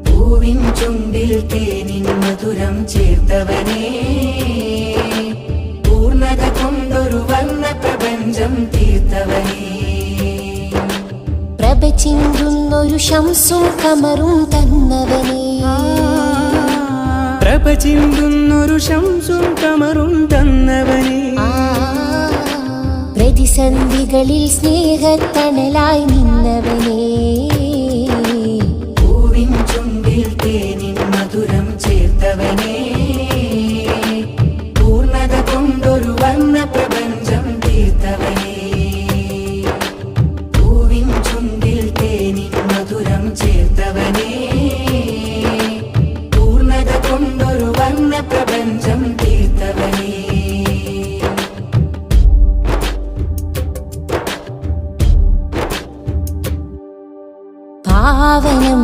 പൂവിൻ ചുണ്ടിൽ തേനിൻ മധുരം ചേർത്തവനേ, പൂർണ്ണത കൊണ്ടൊരു വർണ്ണ പ്രപഞ്ചം തീർത്തവനേ. പ്രഭ ചിന്തുന്നൊരു ശംസും കമറും തന്നവനേ, പ്രഭ ചിന്തുന്നൊരു ശംസും കമറും തന്നവനേ. പ്രതിസന്ധികളിൽ സ്നേഹത്തണലായി നിന്നവനേ, പൂവിൻ ചുണ്ടിൽ തേനിൻ മധുരം ചേർത്തവനേ, പൂർണ്ണത കൊണ്ടൊരു വർണ്ണ പ്രപഞ്ചം തീർത്തവനേ. പൂവിൻ ചുണ്ടിൽ തേനിൻ മധുരം ചേർത്തവനേ, പൂർണ്ണത കൊണ്ടൊരു വർണ്ണ പ്രപഞ്ചം